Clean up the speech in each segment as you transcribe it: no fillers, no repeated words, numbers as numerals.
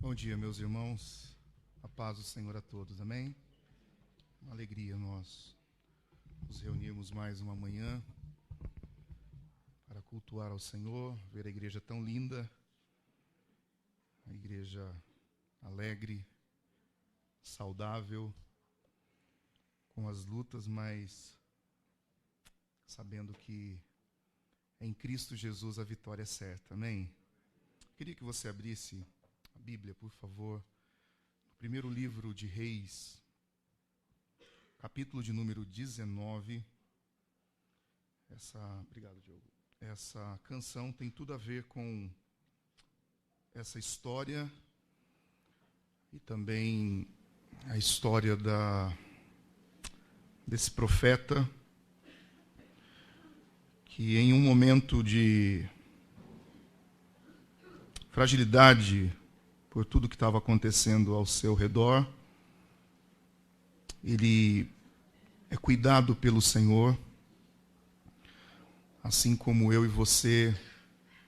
Bom dia, meus irmãos. A paz do Senhor a todos, amém? Uma alegria nós nos reunirmos mais uma manhã para cultuar ao Senhor, ver a igreja tão linda, a igreja alegre, saudável, com as lutas, mas sabendo que em Cristo Jesus a vitória é certa, amém? Queria que você abrisse a Bíblia, por favor, no primeiro livro de Reis, capítulo de número 19. Obrigado, Diogo. Essa canção tem tudo a ver com essa história e também a história desse profeta que em um momento de fragilidade por tudo que estava acontecendo ao seu redor, ele é cuidado pelo Senhor, assim como eu e você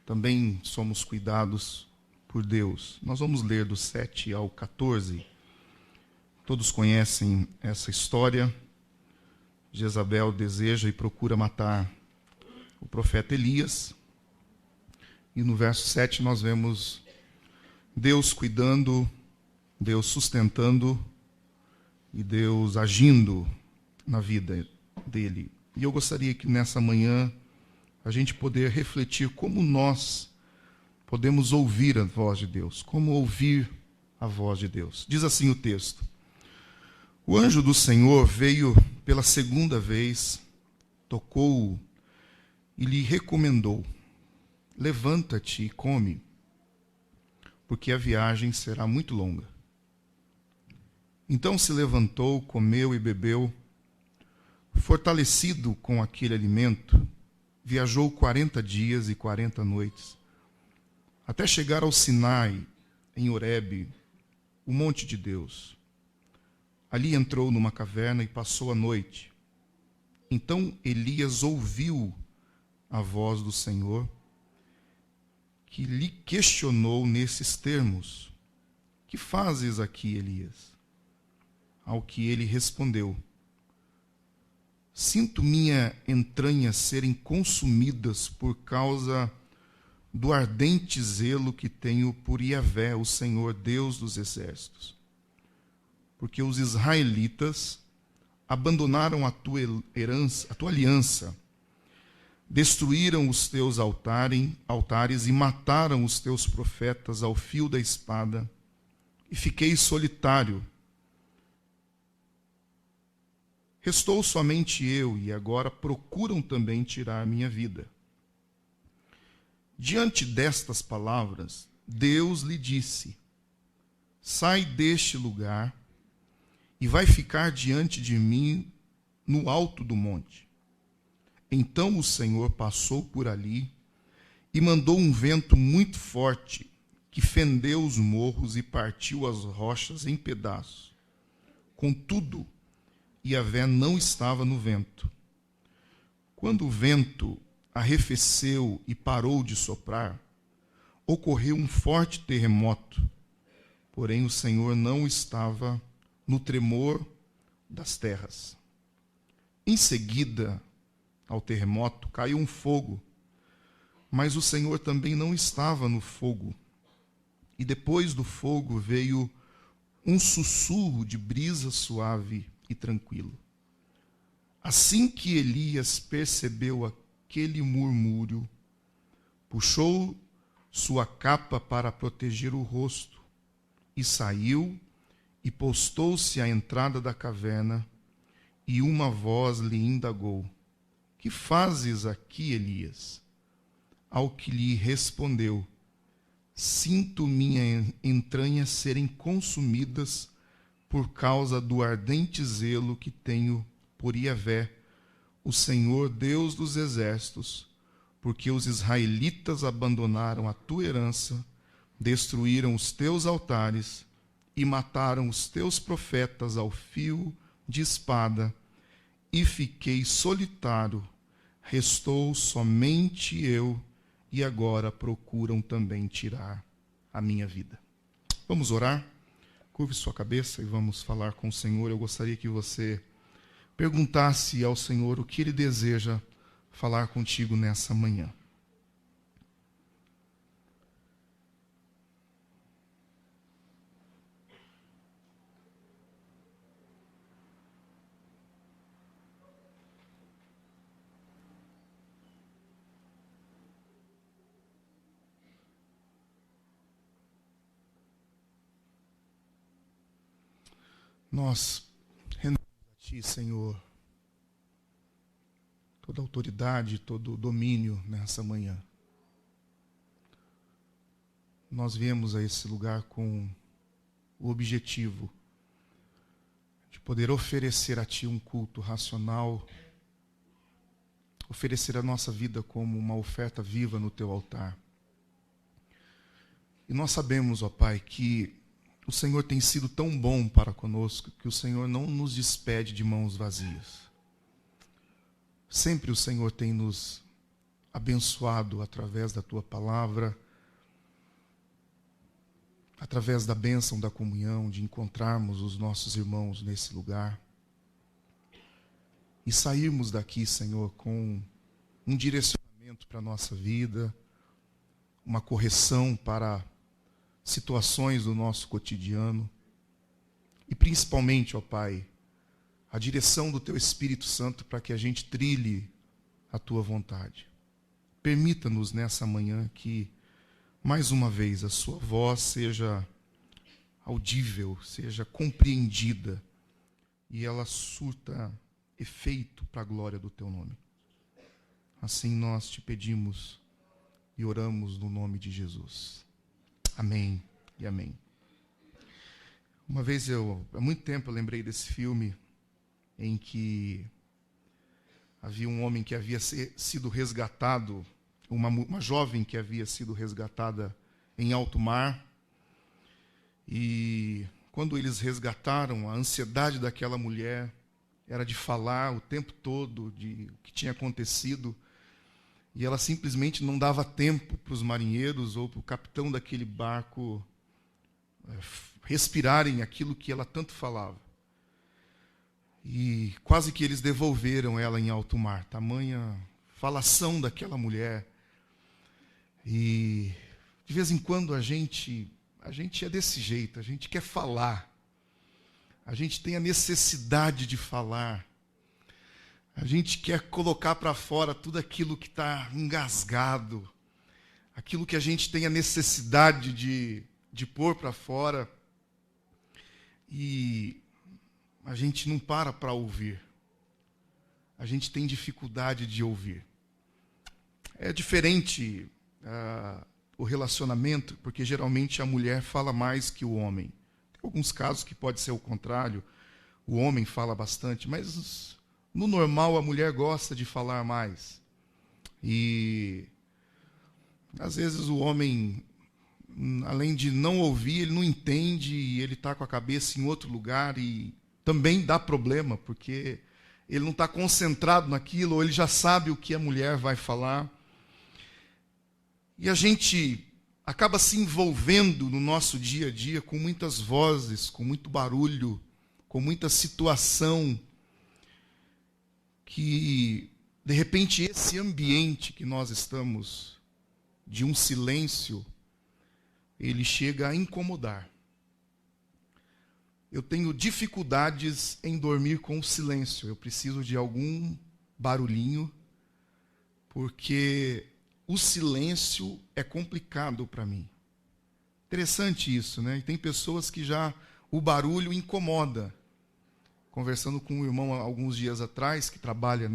também somos cuidados por Deus. Nós vamos ler do 7 ao 14. Todos conhecem essa história. Jezabel deseja e procura matar o profeta Elias. E no verso 7 nós vemos Deus cuidando, Deus sustentando e Deus agindo na vida dele. E eu gostaria que nessa manhã a gente poder refletir como nós podemos ouvir a voz de Deus, como ouvir a voz de Deus. Diz assim o texto: o anjo do Senhor veio pela segunda vez, tocou-o e lhe recomendou: levanta-te e come, porque a viagem será muito longa. Então se levantou, comeu e bebeu. Fortalecido com aquele alimento, viajou 40 dias e 40 noites, até chegar ao Sinai, em Horebe, o monte de Deus. Ali entrou numa caverna e passou a noite. Então Elias ouviu a voz do Senhor, que lhe questionou nesses termos: que fazes aqui, Elias? Ao que ele respondeu: sinto minha entranhas serem consumidas por causa do ardente zelo que tenho por Yahvé, o Senhor Deus dos exércitos. Porque os israelitas abandonaram a tua aliança, destruíram os teus altares e mataram os teus profetas ao fio da espada, e fiquei solitário. Restou somente eu, e agora procuram também tirar minha vida. Diante destas palavras, Deus lhe disse: sai deste lugar e vai ficar diante de mim no alto do monte. Então o Senhor passou por ali e mandou um vento muito forte que fendeu os morros e partiu as rochas em pedaços. Contudo, Yahvé não estava no vento. Quando o vento arrefeceu e parou de soprar, ocorreu um forte terremoto, porém o Senhor não estava no tremor das terras. Em seguida ao terremoto, caiu um fogo, mas o Senhor também não estava no fogo. E depois do fogo veio um sussurro de brisa suave e tranquilo. Assim que Elias percebeu aquele murmúrio, puxou sua capa para proteger o rosto e saiu e postou-se à entrada da caverna, e uma voz lhe indagou: que fazes aqui, Elias? Ao que lhe respondeu: sinto minhas entranhas serem consumidas por causa do ardente zelo que tenho por Yahvé, o Senhor Deus dos exércitos, porque os israelitas abandonaram a tua herança, destruíram os teus altares e mataram os teus profetas ao fio de espada, e fiquei solitário, restou somente eu, e agora procuram também tirar a minha vida. Vamos orar? Curve sua cabeça e vamos falar com o Senhor. Eu gostaria que você perguntasse ao Senhor o que Ele deseja falar contigo nessa manhã. Nós rendemos a Ti, Senhor, toda autoridade, todo domínio nessa manhã. Nós viemos a esse lugar com o objetivo de poder oferecer a Ti um culto racional, oferecer a nossa vida como uma oferta viva no Teu altar. E nós sabemos, ó Pai, que o Senhor tem sido tão bom para conosco que o Senhor não nos despede de mãos vazias. Sempre o Senhor tem nos abençoado através da Tua palavra, através da bênção da comunhão, de encontrarmos os nossos irmãos nesse lugar e sairmos daqui, Senhor, com um direcionamento para a nossa vida, uma correção para situações do nosso cotidiano e principalmente, ó Pai, a direção do Teu Espírito Santo para que a gente trilhe a Tua vontade. Permita-nos nessa manhã que, mais uma vez, a Sua voz seja audível, seja compreendida e ela surta efeito para a glória do Teu nome. Assim nós Te pedimos e oramos no nome de Jesus. Amém e amém. Uma vez há muito tempo eu lembrei desse filme em que havia um homem que havia sido resgatado, uma jovem que havia sido resgatada em alto mar. E quando eles resgataram, a ansiedade daquela mulher era de falar o tempo todo de o que tinha acontecido. E ela simplesmente não dava tempo para os marinheiros ou para o capitão daquele barco respirarem aquilo que ela tanto falava. E quase que eles devolveram ela em alto mar, tamanha falação daquela mulher. E de vez em quando a gente é desse jeito, a gente quer falar. A gente tem a necessidade de falar. A gente quer colocar para fora tudo aquilo que está engasgado, aquilo que a gente tem a necessidade de pôr para fora, e a gente não para ouvir. A gente tem dificuldade de ouvir. É diferente o relacionamento, porque geralmente a mulher fala mais que o homem. Tem alguns casos que pode ser o contrário, o homem fala bastante, mas no normal, a mulher gosta de falar mais. E, às vezes, o homem, além de não ouvir, ele não entende e ele está com a cabeça em outro lugar e também dá problema, porque ele não está concentrado naquilo, ou ele já sabe o que a mulher vai falar. E a gente acaba se envolvendo no nosso dia a dia com muitas vozes, com muito barulho, com muita situação, que, de repente, esse ambiente que nós estamos, de um silêncio, ele chega a incomodar. Eu tenho dificuldades em dormir com o silêncio. Eu preciso de algum barulhinho, porque o silêncio é complicado para mim. Interessante isso, né? E tem pessoas que já o barulho incomoda. Conversando com um irmão há alguns dias atrás, que trabalha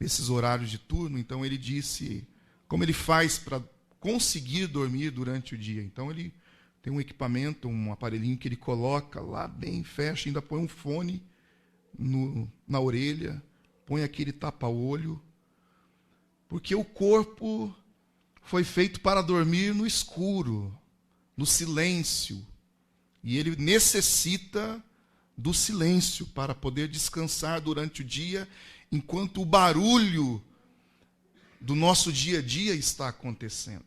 nesses horários de turno, então ele disse como ele faz para conseguir dormir durante o dia. Então ele tem um equipamento, um aparelhinho que ele coloca lá bem, fecha, ainda põe um fone na orelha, põe aquele tapa-olho, porque o corpo foi feito para dormir no escuro, no silêncio, e ele necessita do silêncio para poder descansar durante o dia, enquanto o barulho do nosso dia a dia está acontecendo.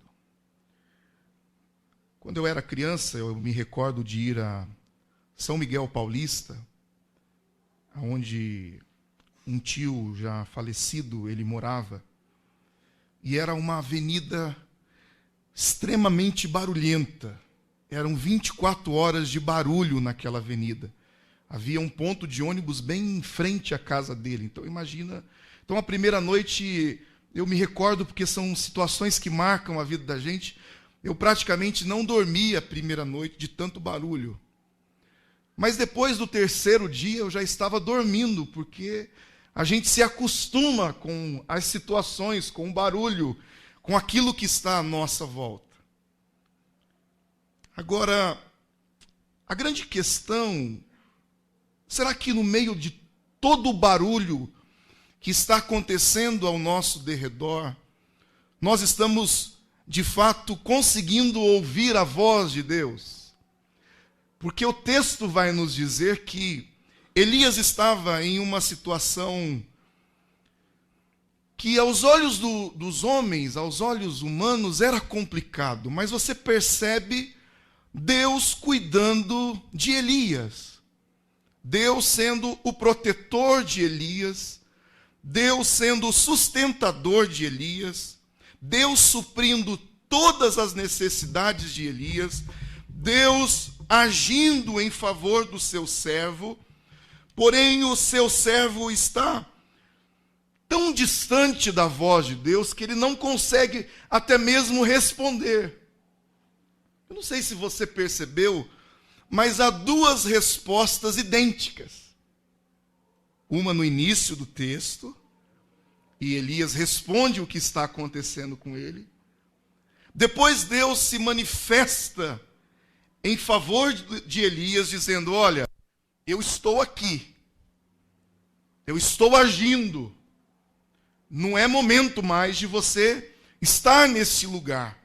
Quando eu era criança, eu me recordo de ir a São Miguel Paulista, onde um tio já falecido, ele morava. E era uma avenida extremamente barulhenta. Eram 24 horas de barulho naquela avenida. Havia um ponto de ônibus bem em frente à casa dele. Então, imagina. Então, a primeira noite, eu me recordo, porque são situações que marcam a vida da gente. Eu praticamente não dormi a primeira noite de tanto barulho. Mas depois do terceiro dia, eu já estava dormindo, porque a gente se acostuma com as situações, com o barulho, com aquilo que está à nossa volta. Agora, a grande questão, será que no meio de todo o barulho que está acontecendo ao nosso derredor, nós estamos, de fato, conseguindo ouvir a voz de Deus? Porque o texto vai nos dizer que Elias estava em uma situação que aos olhos dos homens, aos olhos humanos, era complicado. Mas você percebe Deus cuidando de Elias. Deus sendo o protetor de Elias. Deus sendo o sustentador de Elias. Deus suprindo todas as necessidades de Elias. Deus agindo em favor do seu servo. Porém, o seu servo está tão distante da voz de Deus que ele não consegue até mesmo responder. Eu não sei se você percebeu, mas há duas respostas idênticas. Uma no início do texto, e Elias responde o que está acontecendo com ele. Depois Deus se manifesta em favor de Elias, dizendo: olha, eu estou aqui, eu estou agindo, não é momento mais de você estar nesse lugar.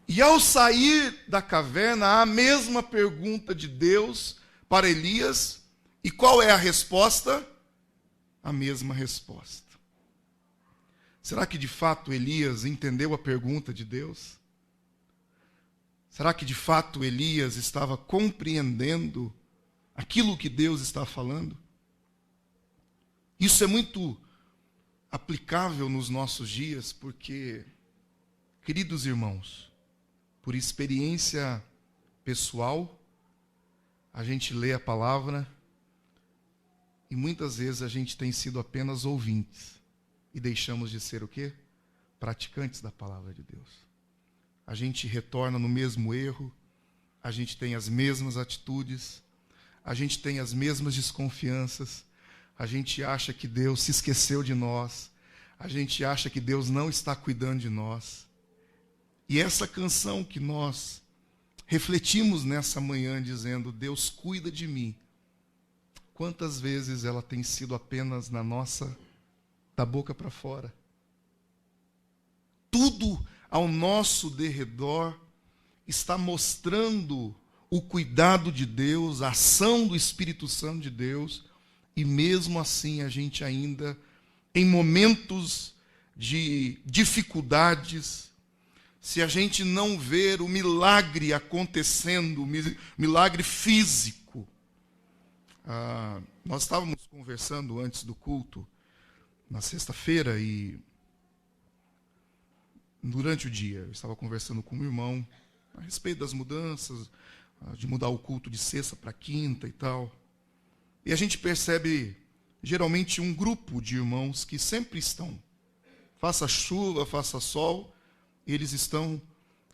E ao sair da caverna, há a mesma pergunta de Deus para Elias, e qual é a resposta? A mesma resposta. Será que de fato Elias entendeu a pergunta de Deus? Será que de fato Elias estava compreendendo aquilo que Deus está falando? Isso é muito aplicável nos nossos dias, porque, queridos irmãos, por experiência pessoal, a gente lê a palavra e muitas vezes a gente tem sido apenas ouvintes e deixamos de ser o quê? Praticantes da palavra de Deus. A gente retorna no mesmo erro, a gente tem as mesmas atitudes, a gente tem as mesmas desconfianças, a gente acha que Deus se esqueceu de nós, a gente acha que Deus não está cuidando de nós. E essa canção que nós refletimos nessa manhã dizendo: Deus cuida de mim, quantas vezes ela tem sido apenas da boca para fora? Tudo ao nosso derredor está mostrando o cuidado de Deus, a ação do Espírito Santo de Deus, e mesmo assim a gente ainda, em momentos de dificuldades, se a gente não ver o milagre acontecendo, o milagre físico. Nós estávamos conversando antes do culto, na sexta-feira, e durante o dia eu estava conversando com um irmão a respeito das mudanças, de mudar o culto de sexta para quinta e tal. E a gente percebe, geralmente, um grupo de irmãos que sempre estão, faça chuva, faça sol, eles estão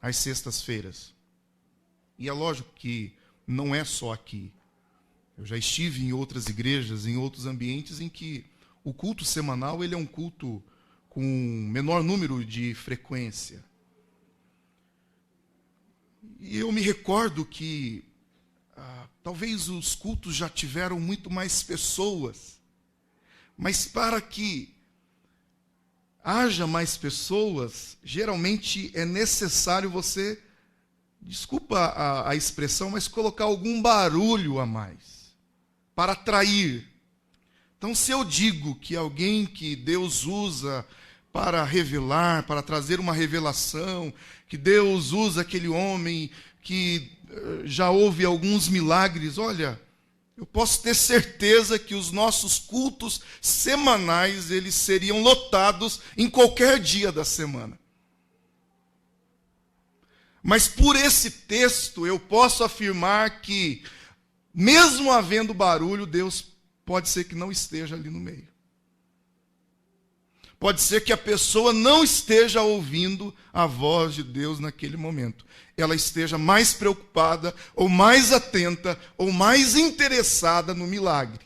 às sextas-feiras. E é lógico que não é só aqui. Eu já estive em outras igrejas, em outros ambientes em que o culto semanal ele é um culto com menor número de frequência. E eu me recordo que talvez os cultos já tiveram muito mais pessoas, mas para que haja mais pessoas, geralmente é necessário você, desculpa a expressão, mas colocar algum barulho a mais, para atrair. Então, se eu digo que alguém que Deus usa para revelar, para trazer uma revelação, que Deus usa aquele homem que já houve alguns milagres. Olha, eu posso ter certeza que os nossos cultos semanais, eles seriam lotados em qualquer dia da semana. Mas por esse texto eu posso afirmar que, mesmo havendo barulho, Deus pode ser que não esteja ali no meio. Pode ser que a pessoa não esteja ouvindo a voz de Deus naquele momento. Ela esteja mais preocupada, ou mais atenta, ou mais interessada no milagre.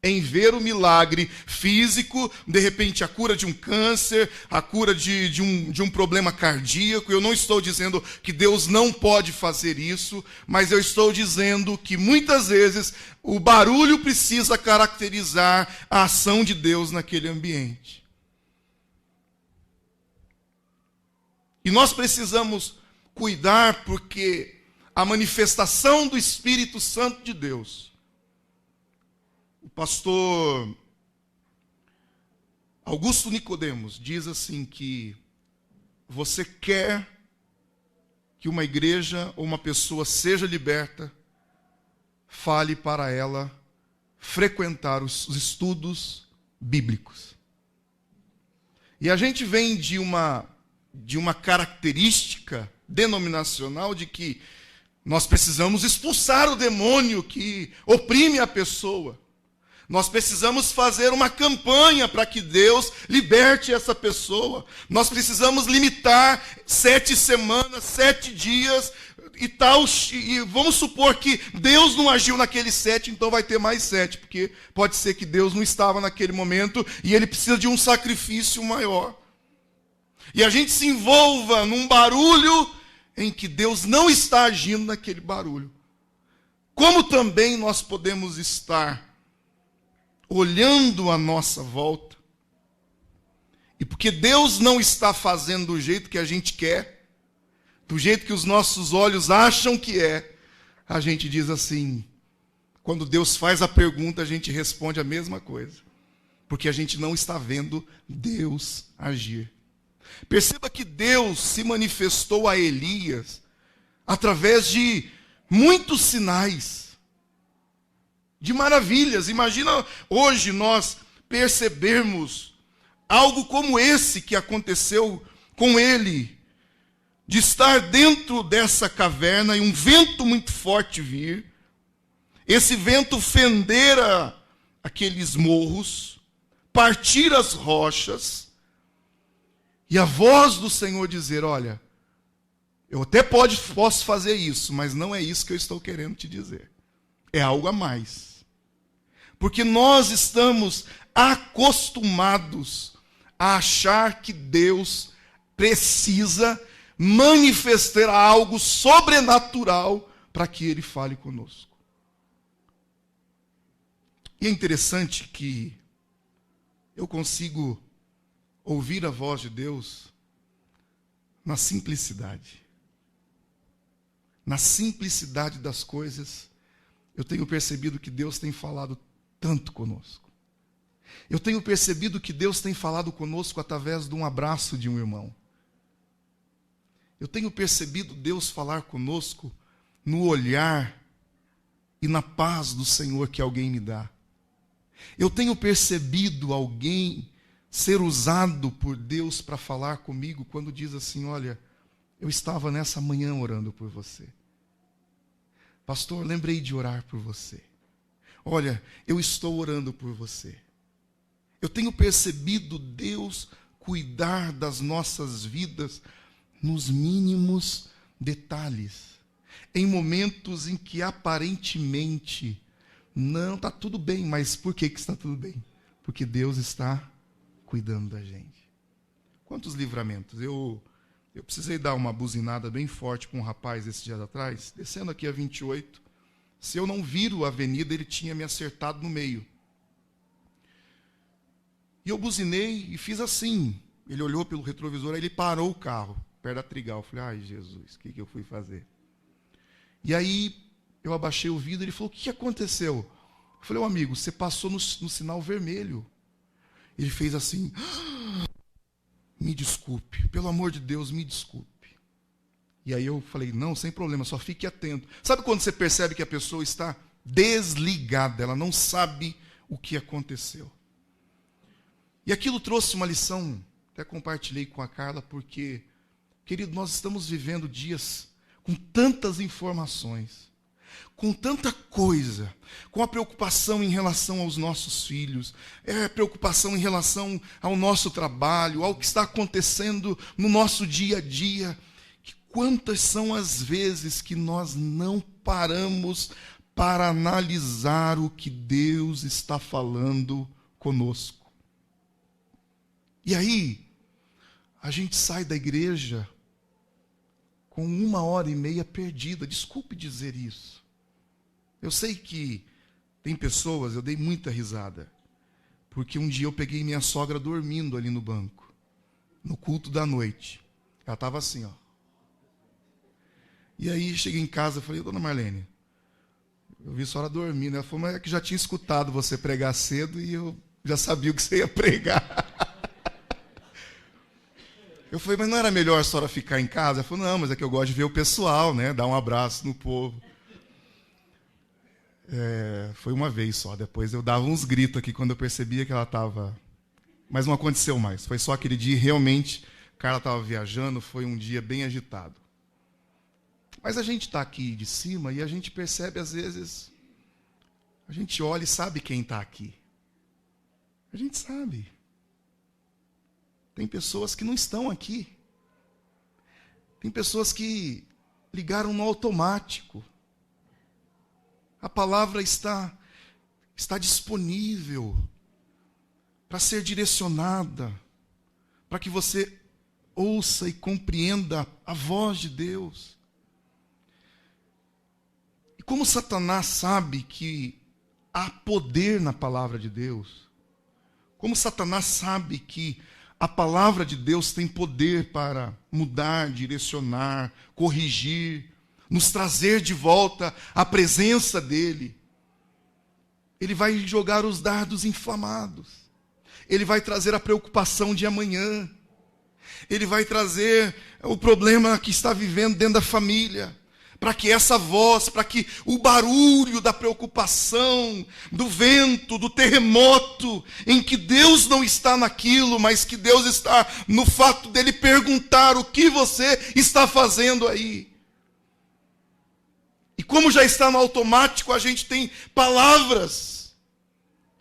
Em ver o milagre físico, de repente a cura de um câncer, a cura de um problema cardíaco. Eu não estou dizendo que Deus não pode fazer isso, mas eu estou dizendo que muitas vezes o barulho precisa caracterizar a ação de Deus naquele ambiente. E nós precisamos cuidar, porque a manifestação do Espírito Santo de Deus, o pastor Augusto Nicodemos diz assim que você quer que uma igreja ou uma pessoa seja liberta, fale para ela frequentar os estudos bíblicos. E a gente vem de uma característica denominacional de que nós precisamos expulsar o demônio que oprime a pessoa. Nós precisamos fazer uma campanha para que Deus liberte essa pessoa. Nós precisamos limitar 7 semanas, 7 dias e tal. E vamos supor que Deus não agiu naqueles 7, então vai ter mais 7. Porque pode ser que Deus não estava naquele momento e ele precisa de um sacrifício maior. E a gente se envolva num barulho em que Deus não está agindo naquele barulho. Como também nós podemos estar olhando à nossa volta, e porque Deus não está fazendo do jeito que a gente quer, do jeito que os nossos olhos acham que é, a gente diz assim, quando Deus faz a pergunta, a gente responde a mesma coisa, porque a gente não está vendo Deus agir. Perceba que Deus se manifestou a Elias através de muitos sinais, de maravilhas. Imagina hoje nós percebermos algo como esse que aconteceu com ele, de estar dentro dessa caverna e um vento muito forte vir, esse vento fender aqueles morros, partir as rochas, e a voz do Senhor dizer, olha, eu até posso fazer isso, mas não é isso que eu estou querendo te dizer. É algo a mais. Porque nós estamos acostumados a achar que Deus precisa manifestar algo sobrenatural para que Ele fale conosco. E é interessante que eu consigo ouvir a voz de Deus na simplicidade. Na simplicidade das coisas, eu tenho percebido que Deus tem falado tanto conosco. Eu tenho percebido que Deus tem falado conosco através de um abraço de um irmão. Eu tenho percebido Deus falar conosco no olhar e na paz do Senhor que alguém me dá. Eu tenho percebido alguém ser usado por Deus para falar comigo quando diz assim, olha, eu estava nessa manhã orando por você. Pastor, lembrei de orar por você. Olha, eu estou orando por você. Eu tenho percebido Deus cuidar das nossas vidas nos mínimos detalhes. Em momentos em que aparentemente não está tudo bem, mas por que está tudo bem? Porque Deus está cuidando da gente. Quantos livramentos? Eu precisei dar uma buzinada bem forte com um rapaz esses dias atrás, descendo aqui a 28. Se eu não viro a avenida, ele tinha me acertado no meio. E eu buzinei e fiz assim. Ele olhou pelo retrovisor, aí ele parou o carro, perto da Trigal. Eu falei, ai Jesus, o que eu fui fazer? E aí eu abaixei o vidro, ele falou, o que aconteceu? Eu falei, amigo, você passou no sinal vermelho. Ele fez assim. me desculpe, pelo amor de Deus, me desculpe. E aí eu falei, não, sem problema, só fique atento. Sabe quando você percebe que a pessoa está desligada, ela não sabe o que aconteceu? E aquilo trouxe uma lição, até compartilhei com a Carla, porque, querido, nós estamos vivendo dias com tantas informações, com tanta coisa, com a preocupação em relação aos nossos filhos, preocupação em relação ao nosso trabalho, ao que está acontecendo no nosso dia a dia. Que quantas são as vezes que nós não paramos para analisar o que Deus está falando conosco? E aí, a gente sai da igreja com 1h30 perdida. Desculpe dizer isso. Eu sei que tem pessoas, eu dei muita risada, porque um dia eu peguei minha sogra dormindo ali no banco, no culto da noite. Ela estava assim, ó. E aí cheguei em casa e falei, dona Marlene, eu vi a senhora dormindo. Ela falou, mas é que já tinha escutado você pregar cedo e eu já sabia o que você ia pregar. Eu falei, mas não era melhor a senhora ficar em casa? Ela falou, não, mas é que eu gosto de ver o pessoal, né? Dar um abraço no povo. Foi uma vez só. Depois eu dava uns gritos aqui quando eu percebia que ela estava... Mas não aconteceu mais. Foi só aquele dia, realmente, Carla estava viajando, foi um dia bem agitado. Mas a gente está aqui de cima e a gente percebe, às vezes, a gente olha e sabe quem está aqui. A gente sabe. Tem pessoas que não estão aqui. Tem pessoas que ligaram no automático. A palavra está disponível para ser direcionada, para que você ouça e compreenda a voz de Deus. E como Satanás sabe que há poder na palavra de Deus, como Satanás sabe que a palavra de Deus tem poder para mudar, direcionar, corrigir, nos trazer de volta à presença dEle, ele vai jogar os dardos inflamados. Ele vai trazer a preocupação de amanhã. Ele vai trazer o problema que está vivendo dentro da família. Para que essa voz, para que o barulho da preocupação, do vento, do terremoto, em que Deus não está naquilo, mas que Deus está no fato dele perguntar o que você está fazendo aí. E como já está no automático, a gente tem palavras,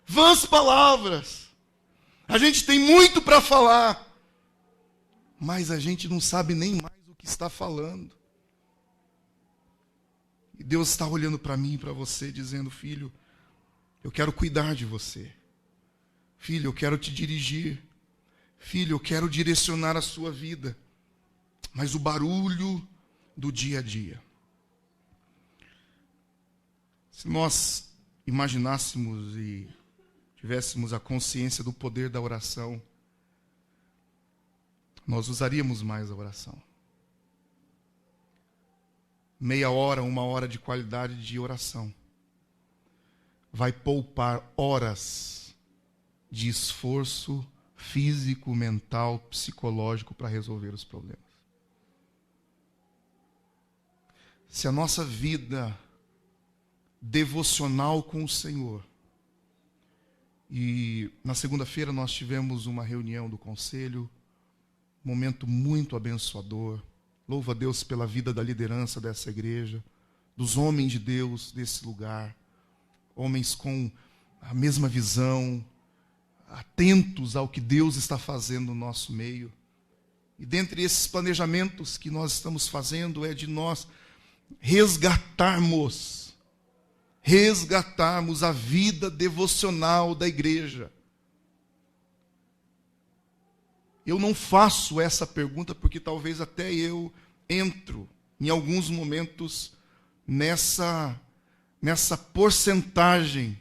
vãs palavras. A gente tem muito para falar, mas a gente não sabe nem mais o que está falando. E Deus está olhando para mim e para você, dizendo, filho, eu quero cuidar de você. Filho, eu quero te dirigir. Filho, eu quero direcionar a sua vida. Mas o barulho do dia a dia. Se nós imaginássemos e tivéssemos a consciência do poder da oração, nós usaríamos mais a oração. Meia hora, 1 hora de qualidade de oração vai poupar horas de esforço físico, mental, psicológico para resolver os problemas. Se a nossa vida devocional com o Senhor, e na segunda-feira nós tivemos uma reunião do conselho, um momento muito abençoador. Louvo a Deus pela vida da liderança dessa igreja, dos homens de Deus desse lugar, homens com a mesma visão, atentos ao que Deus está fazendo no nosso meio. E dentre esses planejamentos que nós estamos fazendo é de nós resgatarmos a vida devocional da igreja. Eu não faço essa pergunta porque talvez até eu entro em alguns momentos nessa porcentagem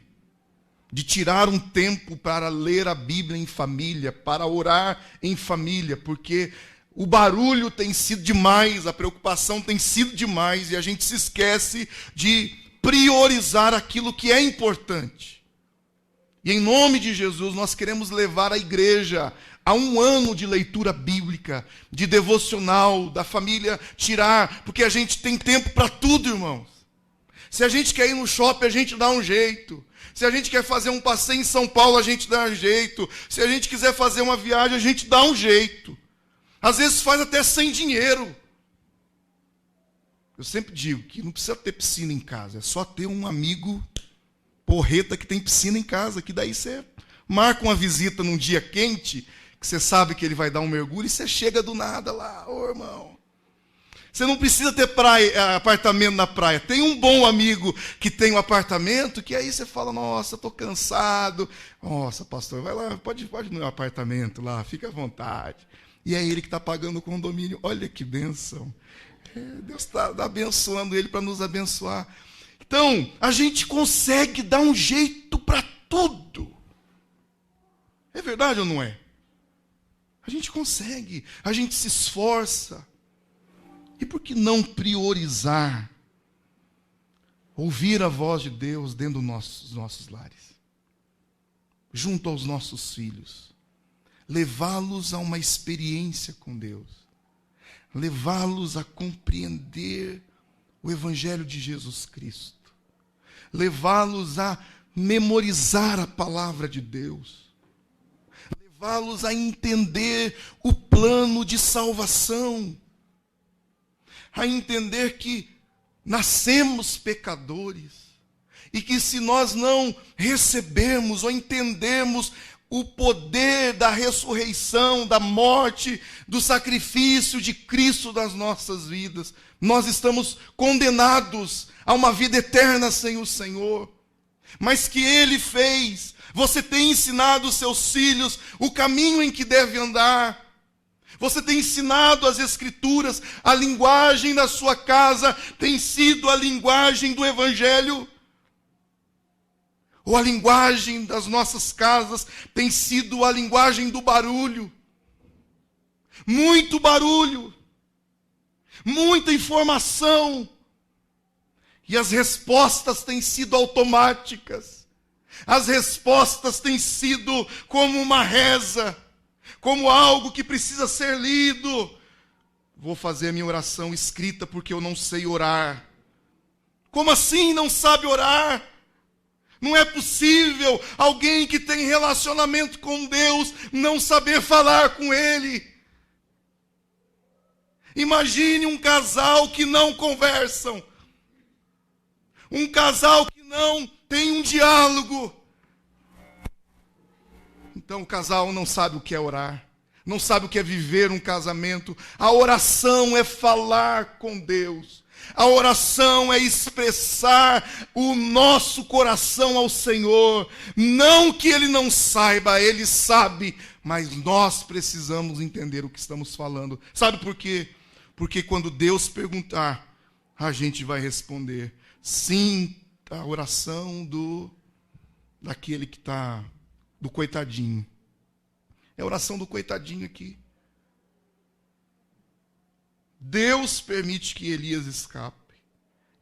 de tirar um tempo para ler a Bíblia em família, para orar em família, porque o barulho tem sido demais, a preocupação tem sido demais e a gente se esquece de priorizar aquilo que é importante. E em nome de Jesus nós queremos levar a igreja há um ano de leitura bíblica, de devocional, da família tirar, porque a gente tem tempo para tudo, irmãos. Se a gente quer ir no shopping, a gente dá um jeito. Se a gente quer fazer um passeio em São Paulo, a gente dá um jeito. Se a gente quiser fazer uma viagem, a gente dá um jeito. Às vezes faz até sem dinheiro. Eu sempre digo que não precisa ter piscina em casa, é só ter um amigo porreta que tem piscina em casa, que daí você marca uma visita num dia quente, que você sabe que ele vai dar um mergulho, e você chega do nada lá, ô irmão. Você não precisa ter apartamento na praia. Tem um bom amigo que tem um apartamento, que aí você fala, nossa, estou cansado. Nossa, pastor, vai lá, pode ir no meu apartamento lá, fica à vontade. E é ele que está pagando o condomínio. Olha que bênção. Deus está abençoando ele para nos abençoar. Então, a gente consegue dar um jeito para tudo. É verdade ou não é? A gente consegue, a gente se esforça. E por que não priorizar ouvir a voz de Deus dentro dos nossos lares? Junto aos nossos filhos. Levá-los a uma experiência com Deus. Levá-los a compreender o Evangelho de Jesus Cristo. Levá-los a memorizar a palavra de Deus. Levá-los a entender o plano de salvação. A entender que nascemos pecadores. E que se nós não recebermos ou entendermos o poder da ressurreição, da morte, do sacrifício de Cristo nas nossas vidas, nós estamos condenados a uma vida eterna sem o Senhor. Mas que Ele fez, você tem ensinado os seus filhos o caminho em que deve andar. Você tem ensinado as Escrituras, a linguagem da sua casa tem sido a linguagem do Evangelho. Ou a linguagem das nossas casas tem sido a linguagem do barulho. Muito barulho. Muita informação. E as respostas têm sido automáticas. As respostas têm sido como uma reza. Como algo que precisa ser lido. Vou fazer a minha oração escrita porque eu não sei orar. Como assim não sabe orar? Não é possível alguém que tem relacionamento com Deus não saber falar com Ele. Imagine um casal que não conversam. Um casal que não tem um diálogo. Então o casal não sabe o que é orar. Não sabe o que é viver um casamento. A oração é falar com Deus. A oração é expressar o nosso coração ao Senhor. Não que Ele não saiba, Ele sabe, mas nós precisamos entender o que estamos falando. Sabe por quê? Porque quando Deus perguntar, a gente vai responder. Sim, a oração daquele que está, do coitadinho. É a oração do coitadinho aqui. Deus permite que Elias escape.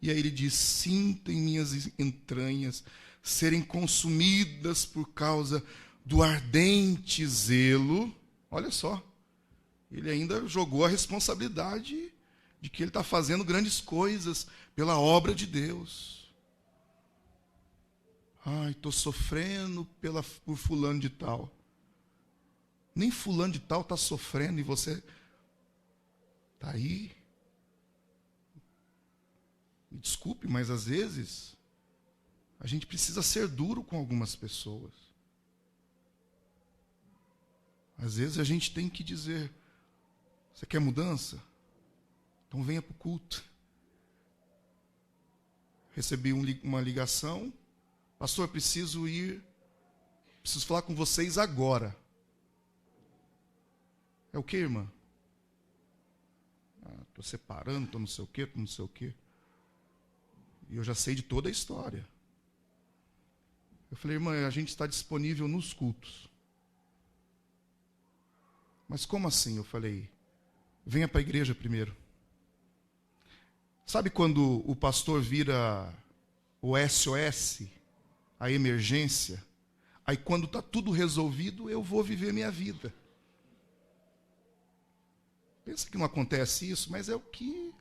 E aí ele diz, sinto em minhas entranhas serem consumidas por causa do ardente zelo. Olha só, ele ainda jogou a responsabilidade de que ele está fazendo grandes coisas pela obra de Deus. Ai, estou sofrendo por fulano de tal. Nem fulano de tal está sofrendo e você... Está aí. Me desculpe, mas às vezes a gente precisa ser duro com algumas pessoas. Às vezes a gente tem que dizer, você quer mudança? Então venha para o culto. Recebi uma ligação, pastor, preciso falar com vocês agora. É o que, irmã? Estou separando, estou não sei o quê, estou não sei o quê. E eu já sei de toda a história. Eu falei, irmã, a gente está disponível nos cultos. Mas como assim? Eu falei, venha para a igreja primeiro. Sabe quando o pastor vira o SOS, a emergência? Aí quando está tudo resolvido, eu vou viver minha vida. Pensa que não acontece isso, mas é o que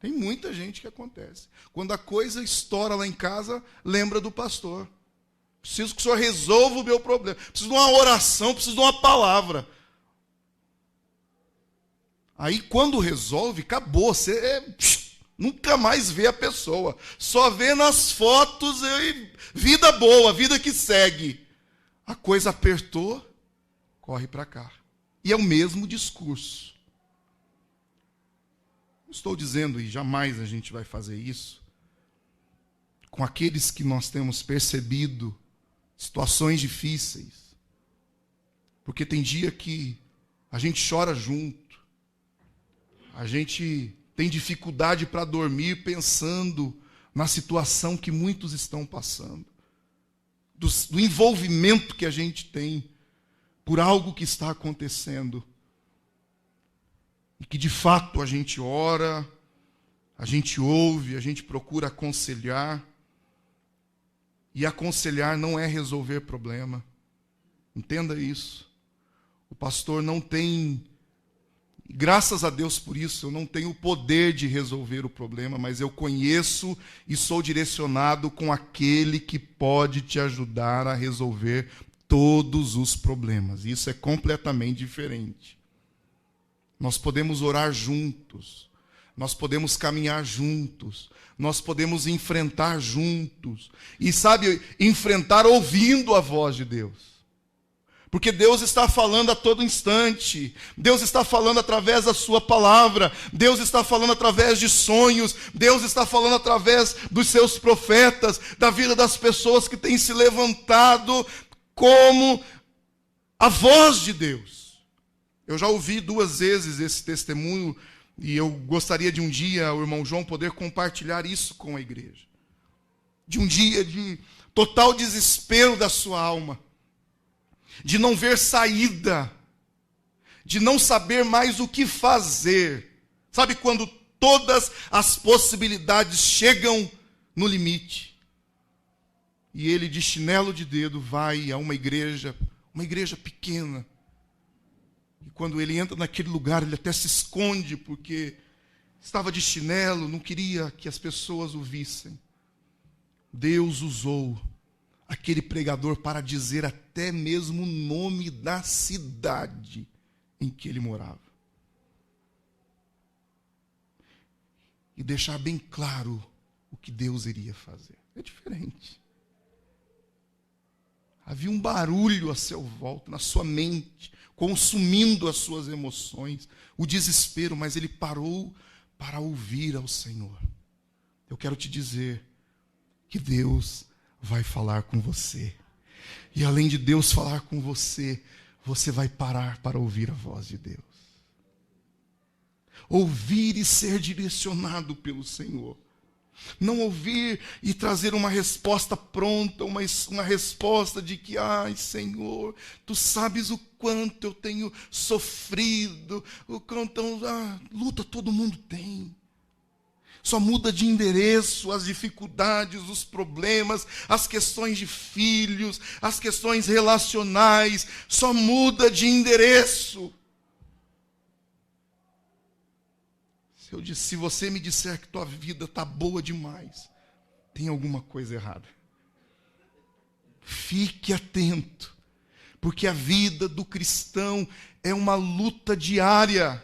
tem muita gente que acontece. Quando a coisa estoura lá em casa, lembra do pastor. Preciso que o senhor resolva o meu problema. Preciso de uma oração, preciso de uma palavra. Aí quando resolve, acabou. Você nunca mais vê a pessoa. Só vê nas fotos e vida boa, vida que segue. A coisa apertou, corre para cá. E é o mesmo discurso. Não estou dizendo, e jamais a gente vai fazer isso, com aqueles que nós temos percebido situações difíceis. Porque tem dia que a gente chora junto. A gente tem dificuldade para dormir pensando na situação que muitos estão passando. Do envolvimento que a gente tem por algo que está acontecendo. E que de fato a gente ora, a gente ouve, a gente procura aconselhar. E aconselhar não é resolver problema. Entenda isso. O pastor não tem, graças a Deus por isso, eu não tenho o poder de resolver o problema, mas eu conheço e sou direcionado com aquele que pode te ajudar a resolver todos os problemas. Isso é completamente diferente. Nós podemos orar juntos, nós podemos caminhar juntos, nós podemos enfrentar juntos. E sabe, enfrentar ouvindo a voz de Deus. Porque Deus está falando a todo instante. Deus está falando através da sua palavra. Deus está falando através de sonhos. Deus está falando através dos seus profetas, da vida das pessoas que têm se levantado como a voz de Deus. Eu já ouvi 2 vezes esse testemunho e eu gostaria de um dia, o irmão João, poder compartilhar isso com a igreja. De um dia de total desespero da sua alma. De não ver saída, de não saber mais o que fazer. Sabe quando todas as possibilidades chegam no limite? E ele, de chinelo de dedo, vai a uma igreja pequena. E quando ele entra naquele lugar, ele até se esconde, porque estava de chinelo, não queria que as pessoas o vissem. Deus usou aquele pregador para dizer até mesmo o nome da cidade em que ele morava. E deixar bem claro o que Deus iria fazer. É diferente. Havia um barulho a seu volta, na sua mente, consumindo as suas emoções, o desespero, mas ele parou para ouvir ao Senhor. Eu quero te dizer que Deus vai falar com você. E além de Deus falar com você, você vai parar para ouvir a voz de Deus. Ouvir e ser direcionado pelo Senhor. Não ouvir e trazer uma resposta pronta, uma resposta de que, ai Senhor, Tu sabes o quanto eu tenho sofrido, o quanto luta todo mundo tem. Só muda de endereço as dificuldades, os problemas, as questões de filhos, as questões relacionais. Só muda de endereço. Se você me disser que tua vida está boa demais, tem alguma coisa errada. Fique atento, porque a vida do cristão é uma luta diária,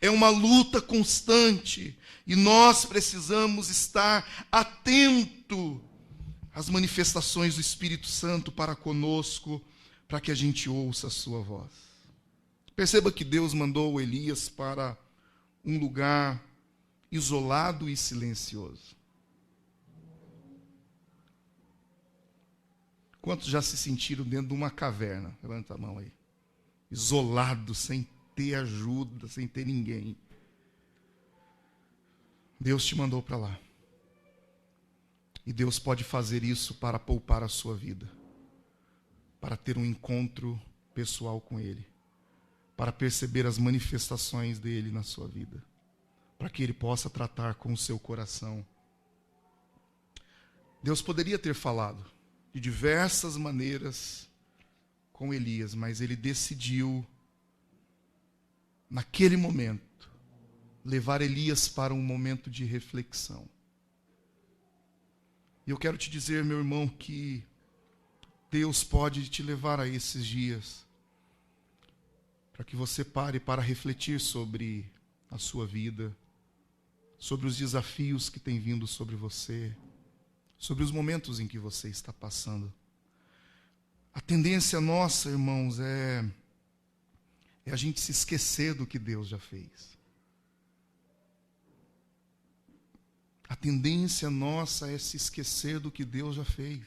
é uma luta constante. E nós precisamos estar atento às manifestações do Espírito Santo para conosco, para que a gente ouça a sua voz. Perceba que Deus mandou Elias para um lugar isolado e silencioso. Quantos já se sentiram dentro de uma caverna? Levanta a mão aí. Isolado, sem ter ajuda, sem ter ninguém. Deus te mandou para lá. E Deus pode fazer isso para poupar a sua vida. Para ter um encontro pessoal com Ele. Para perceber as manifestações dEle na sua vida. Para que Ele possa tratar com o seu coração. Deus poderia ter falado de diversas maneiras com Elias, mas Ele decidiu, naquele momento, levar Elias para um momento de reflexão. E eu quero te dizer, meu irmão, que Deus pode te levar a esses dias para que você pare para refletir sobre a sua vida, sobre os desafios que têm vindo sobre você, sobre os momentos em que você está passando. A tendência nossa, irmãos, é a gente se esquecer do que Deus já fez. A tendência nossa é se esquecer do que Deus já fez.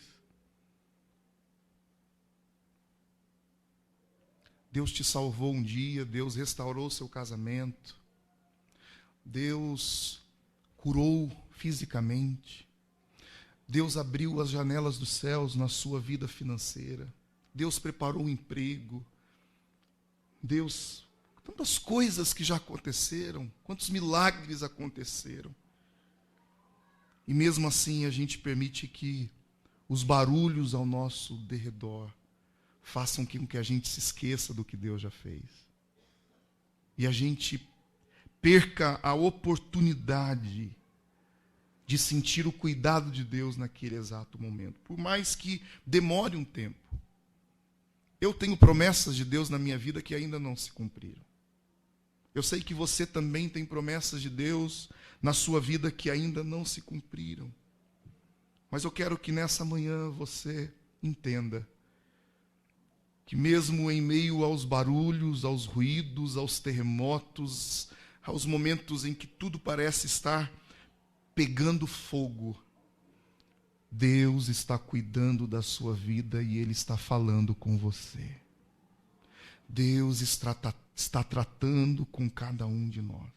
Deus te salvou um dia, Deus restaurou seu casamento, Deus curou fisicamente, Deus abriu as janelas dos céus na sua vida financeira, Deus preparou um emprego, Deus, tantas coisas que já aconteceram, quantos milagres aconteceram. E mesmo assim a gente permite que os barulhos ao nosso derredor façam com que a gente se esqueça do que Deus já fez. E a gente perca a oportunidade de sentir o cuidado de Deus naquele exato momento. Por mais que demore um tempo. Eu tenho promessas de Deus na minha vida que ainda não se cumpriram. Eu sei que você também tem promessas de Deus na sua vida que ainda não se cumpriram. Mas eu quero que nessa manhã você entenda que mesmo em meio aos barulhos, aos ruídos, aos terremotos, aos momentos em que tudo parece estar pegando fogo, Deus está cuidando da sua vida e Ele está falando com você. Deus está tratando com cada um de nós.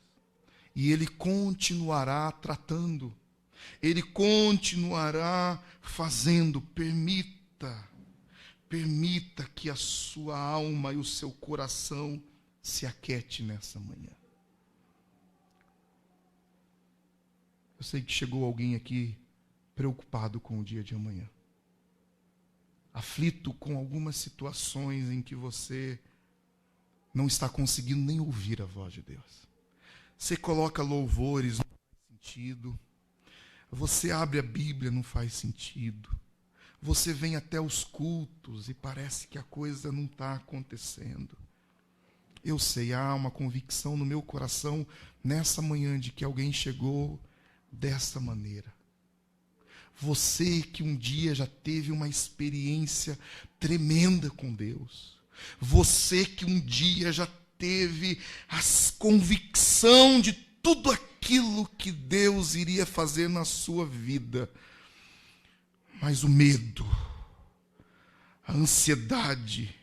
E Ele continuará tratando. Ele continuará fazendo. Permita que a sua alma e o seu coração se aquete nessa manhã. Eu sei que chegou alguém aqui preocupado com o dia de amanhã. Aflito com algumas situações em que você não está conseguindo nem ouvir a voz de Deus. Você coloca louvores, não faz sentido. Você abre a Bíblia, não faz sentido. Você vem até os cultos e parece que a coisa não está acontecendo. Eu sei, há uma convicção no meu coração nessa manhã de que alguém chegou dessa maneira. Você que um dia já teve uma experiência tremenda com Deus. Você que um dia já teve a convicção de tudo aquilo que Deus iria fazer na sua vida. Mas o medo, a ansiedade,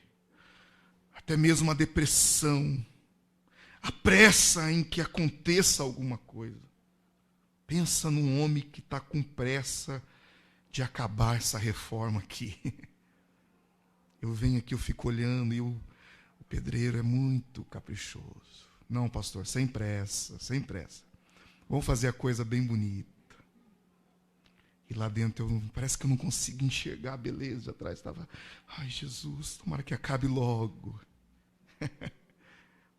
até mesmo a depressão, a pressa em que aconteça alguma coisa. Pensa num homem que está com pressa de acabar essa reforma aqui. Eu venho aqui, eu fico olhando e o pedreiro é muito caprichoso. Não, pastor, sem pressa, sem pressa. Vamos fazer a coisa bem bonita. E lá dentro, parece que eu não consigo enxergar a beleza. Atrás estava, ai Jesus, tomara que acabe logo.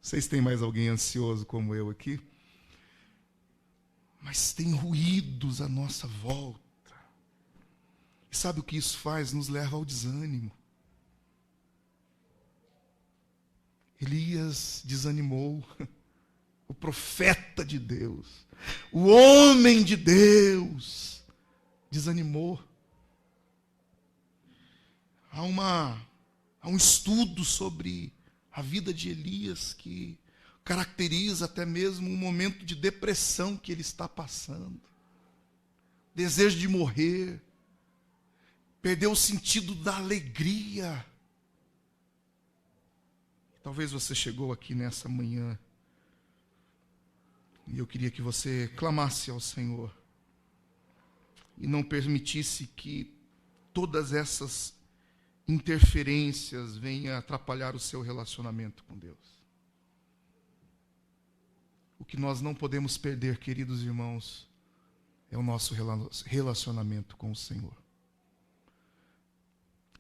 Vocês têm mais alguém ansioso como eu aqui? Mas tem ruídos à nossa volta. E sabe o que isso faz? Nos leva ao desânimo. Elias desanimou. O profeta de Deus, o homem de Deus, desanimou. Há um estudo sobre a vida de Elias que caracteriza até mesmo um momento de depressão que ele está passando. Desejo de morrer. Perdeu o sentido da alegria. Talvez você chegou aqui nessa manhã e eu queria que você clamasse ao Senhor e não permitisse que todas essas interferências venham atrapalhar o seu relacionamento com Deus. O que nós não podemos perder, queridos irmãos, é o nosso relacionamento com o Senhor.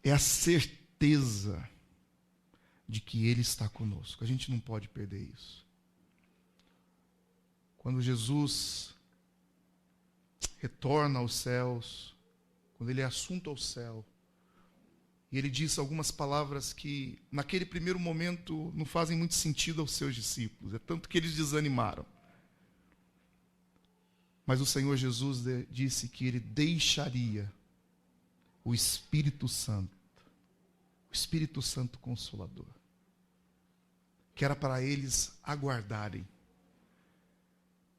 É a certeza de que Ele está conosco. A gente não pode perder isso. quando Jesus retorna aos céus, quando ele é assunto ao céu, e ele diz algumas palavras que, naquele primeiro momento, não fazem muito sentido aos seus discípulos. É tanto que eles desanimaram. Mas o Senhor Jesus disse que ele deixaria o Espírito Santo Consolador, que era para eles aguardarem.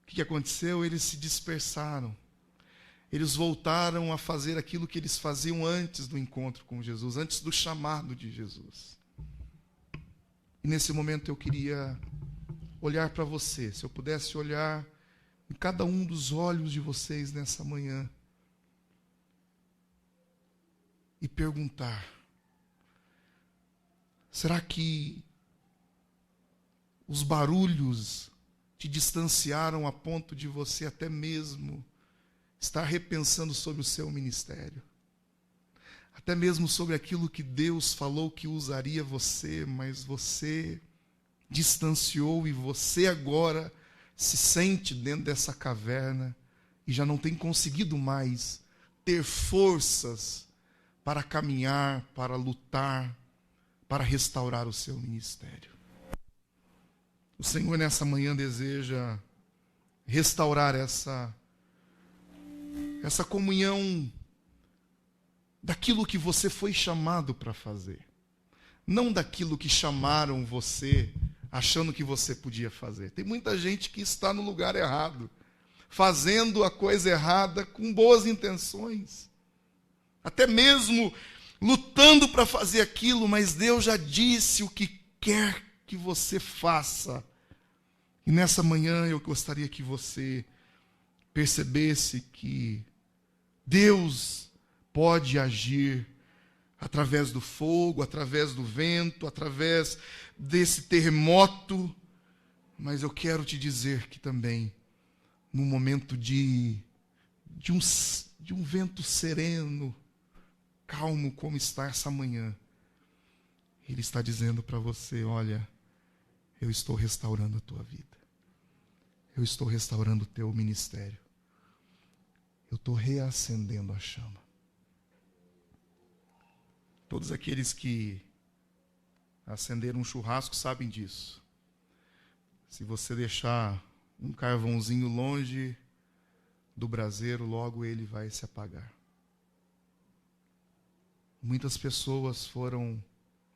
O que aconteceu? Eles se dispersaram. Eles voltaram a fazer aquilo que eles faziam antes do encontro com Jesus, antes do chamado de Jesus. E nesse momento eu queria olhar para você, se eu pudesse olhar em cada um dos olhos de vocês nessa manhã e perguntar: será que os barulhos te distanciaram a ponto de você até mesmo estar repensando sobre o seu ministério? Até mesmo sobre aquilo que Deus falou que usaria você, mas você distanciou e você agora se sente dentro dessa caverna e já não tem conseguido mais ter forças para caminhar, para lutar, para restaurar o seu ministério. O Senhor nessa manhã deseja restaurar essa comunhão daquilo que você foi chamado para fazer. Não daquilo que chamaram você achando que você podia fazer. Tem muita gente que está no lugar errado, fazendo a coisa errada com boas intenções. Até mesmo lutando para fazer aquilo, mas Deus já disse o que quer que você faça. E nessa manhã eu gostaria que você percebesse que Deus pode agir através do fogo, através do vento, através desse terremoto. Mas eu quero te dizer que também, num momento de um vento sereno, calmo como está essa manhã, Ele está dizendo para você: olha, eu estou restaurando a tua vida. Eu estou restaurando o teu ministério. Eu estou reacendendo a chama. Todos aqueles que acenderam um churrasco sabem disso. Se você deixar um carvãozinho longe do braseiro, logo ele vai se apagar. Muitas pessoas foram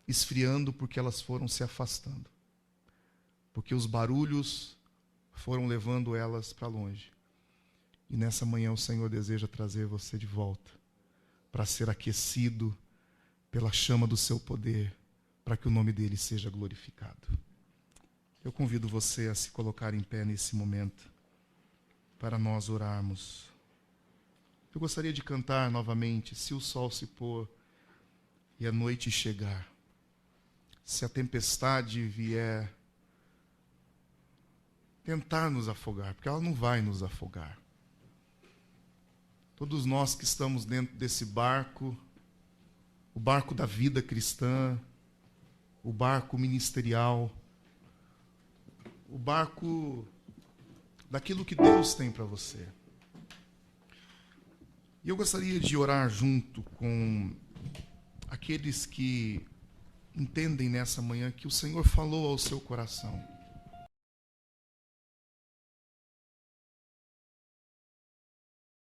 esfriando porque elas foram se afastando. Porque os barulhos foram levando elas para longe. E nessa manhã o Senhor deseja trazer você de volta para ser aquecido pela chama do seu poder, para que o nome dele seja glorificado. Eu convido você a se colocar em pé nesse momento para nós orarmos. Eu gostaria de cantar novamente: se o sol se pôr e a noite chegar, se a tempestade vier tentar nos afogar, porque ela não vai nos afogar. Todos nós que estamos dentro desse barco, o barco da vida cristã, o barco ministerial, o barco daquilo que Deus tem para você. E eu gostaria de orar junto com aqueles que entendem nessa manhã que o Senhor falou ao seu coração.